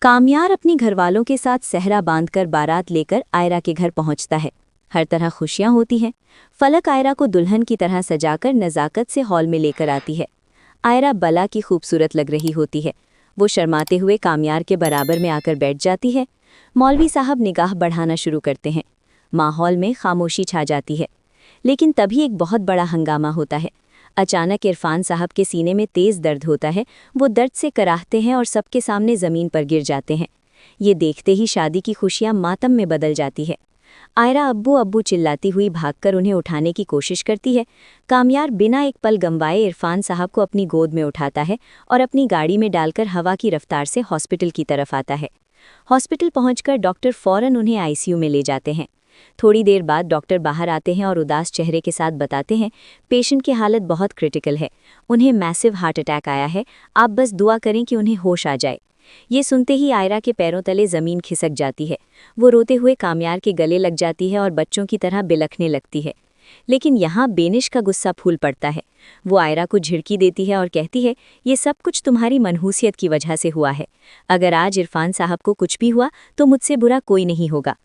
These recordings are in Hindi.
कामयार अपनी घरवालों के साथ सहरा बांधकर बारात लेकर आयरा के घर पहुंचता है। हर तरह खुशियां होती हैं। फलक आयरा को दुल्हन की तरह सजाकर नज़ाकत से हॉल में लेकर आती है। आयरा बला की खूबसूरत लग रही होती है। वो शर्माते हुए कामयार के बराबर में आकर बैठ जाती है। मौलवी साहब निगाह बढ़ाना शुरू करते हैं। माहौल में खामोशी छा जाती है। लेकिन तभी एक बहुत बड़ा हंगामा होता है। अचानक इरफान साहब के सीने में तेज़ दर्द होता है। वो दर्द से कराहते हैं और सबके सामने ज़मीन पर गिर जाते हैं। ये देखते ही शादी की खुशियां मातम में बदल जाती है। आयरा अब्बू अब्बू चिल्लाती हुई भागकर उन्हें उठाने की कोशिश करती है। कामयार बिना एक पल गंवाए इरफान साहब को अपनी गोद में उठाता है और अपनी गाड़ी में डालकर हवा की रफ्तार से हॉस्पिटल की तरफ आता है। हॉस्पिटल पहुंचकर डॉक्टर फ़ौरन उन्हें आईसीयू में ले जाते हैं। थोड़ी देर बाद डॉक्टर बाहर आते हैं और उदास चेहरे के साथ बताते हैं, पेशेंट की हालत बहुत क्रिटिकल है। उन्हें मैसिव हार्ट अटैक आया है। आप बस दुआ करें कि उन्हें होश आ जाए। ये सुनते ही आयरा के पैरों तले ज़मीन खिसक जाती है। वो रोते हुए कामयार के गले लग जाती है और बच्चों की तरह बिलखने लगती है। लेकिन यहाँ बेनिश का गुस्सा फूल पड़ता है। वो आयरा को झिड़की देती है और कहती है, ये सब कुछ तुम्हारी मनहूसियत की वजह से हुआ है। अगर आज इरफान साहब को कुछ भी हुआ तो मुझसे बुरा कोई नहीं होगा।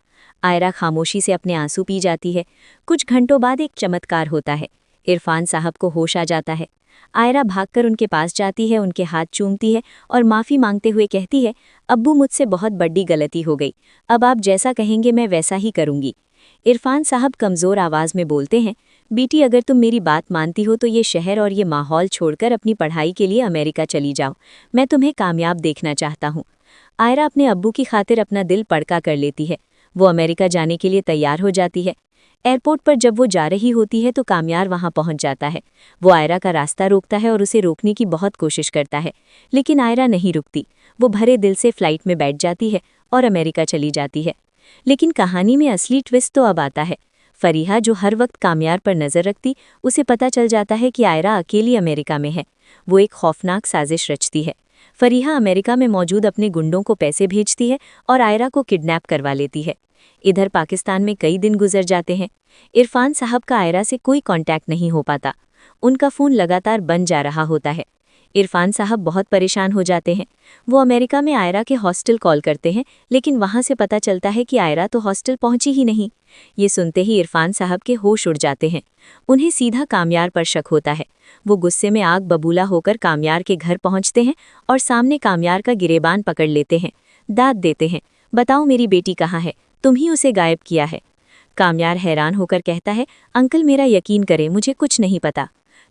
आयरा खामोशी से अपने आंसू पी जाती है। कुछ घंटों बाद एक चमत्कार होता है। इरफान साहब को होश आ जाता है। आयरा भागकर उनके पास जाती है, उनके हाथ चूमती है और माफ़ी मांगते हुए कहती है, अब्बू मुझसे बहुत बड़ी गलती हो गई। अब आप जैसा कहेंगे मैं वैसा ही करूँगी। इरफान साहब कमज़ोर आवाज़ में बोलते हैं, बेटी अगर तुम मेरी बात मानती हो तो ये शहर और ये माहौल छोड़कर अपनी पढ़ाई के लिए अमेरिका चली जाओ। मैं तुम्हें कामयाब देखना चाहता हूँ। आयरा अपने अब्बू की खातिर अपना दिल पड़का कर लेती है। वो अमेरिका जाने के लिए तैयार हो जाती है। एयरपोर्ट पर जब वो जा रही होती है तो कामयार वहां पहुंच जाता है। वो आयरा का रास्ता रोकता है और उसे रोकने की बहुत कोशिश करता है, लेकिन आयरा नहीं रुकती। वो भरे दिल से फ्लाइट में बैठ जाती है और अमेरिका चली जाती है। लेकिन कहानी में असली ट्विस्ट तो अब आता है। फरीहा, जो हर वक्त कामयार पर नज़र रखती, उसे पता चल जाता है कि आयरा अकेली अमेरिका में है। वो एक खौफनाक साजिश रचती है। फरीहा अमेरिका में मौजूद अपने गुंडों को पैसे भेजती है और आयरा को किडनैप करवा लेती है। इधर पाकिस्तान में कई दिन गुजर जाते हैं। इरफान साहब का आयरा से कोई कांटेक्ट नहीं हो पाता। उनका फ़ोन लगातार बंद जा रहा होता है। इरफान साहब बहुत परेशान हो जाते हैं। वो अमेरिका में आयरा के हॉस्टल कॉल करते हैं, लेकिन वहां से पता चलता है कि आयरा तो हॉस्टल पहुंची ही नहीं। ये सुनते ही इरफान साहब के होश उड़ जाते हैं। उन्हें सीधा कामयार पर शक होता है। वो गुस्से में आग बबूला होकर कामयार के घर पहुंचते हैं और सामने कामयार का गिरेबान पकड़ लेते हैं। दाद देते हैं, बताओ मेरी बेटी कहाँ है? तुम ही उसे गायब किया है। कामयार हैरान होकर कहता है, अंकल मेरा यकीन करें, मुझे कुछ नहीं पता।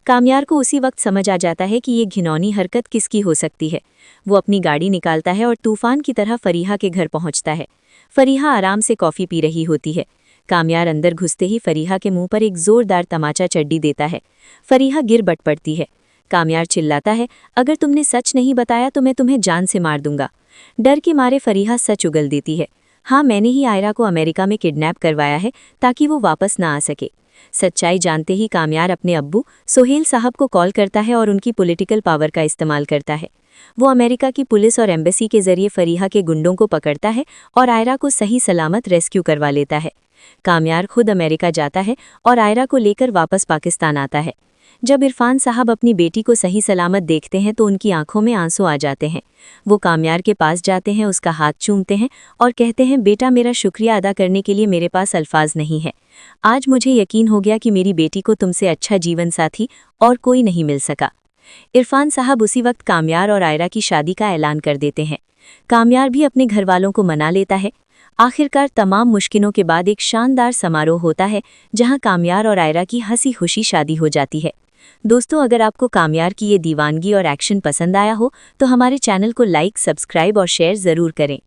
कामयार को उसी वक्त समझ आ जाता है कि ये घिनौनी हरकत किसकी हो सकती है। वो अपनी गाड़ी निकालता है और तूफान की तरह फरीहा के घर पहुंचता है। फरीहा आराम से कॉफ़ी पी रही होती है। कामयार अंदर घुसते ही फरीहा के मुंह पर एक जोरदार तमाचा चड्डी देता है। फरीहा गिर बट पड़ती है। कामयार चिल्लाता है, अगर तुमने सच नहीं बताया तो मैं तुम्हें जान से मार दूंगा। डर के मारे फरीहा सच उगल देती है, हाँ मैंने ही आयरा को अमेरिका में किडनैप करवाया है ताकि वो वापस ना आ सके। सच्चाई जानते ही कामयार अपने अब्बू सोहेल साहब को कॉल करता है और उनकी पॉलिटिकल पावर का इस्तेमाल करता है। वो अमेरिका की पुलिस और एम्बेसी के जरिए फरीहा के गुंडों को पकड़ता है और आयरा को सही सलामत रेस्क्यू करवा लेता है। कामयार खुद अमेरिका जाता है और आयरा को लेकर वापस पाकिस्तान आता है। जब इरफान साहब अपनी बेटी को सही सलामत देखते हैं तो उनकी आंखों में आंसू आ जाते हैं। वो कामयार के पास जाते हैं, उसका हाथ चूमते हैं और कहते हैं, बेटा मेरा शुक्रिया अदा करने के लिए मेरे पास अल्फाज नहीं है। आज मुझे यकीन हो गया कि मेरी बेटी को तुमसे अच्छा जीवन साथी और कोई नहीं मिल सका। इरफान साहब उसी वक्त कामयार और आयरा की शादी का ऐलान कर देते हैं। कामयार भी अपने घर वालों को मना लेता है। आखिरकार तमाम मुश्किलों के बाद एक शानदार समारोह होता है जहां कामयार और आयरा की हंसी खुशी शादी हो जाती है। दोस्तों, अगर आपको कामयार की ये दीवानगी और एक्शन पसंद आया हो तो हमारे चैनल को लाइक, सब्सक्राइब और शेयर ज़रूर करें।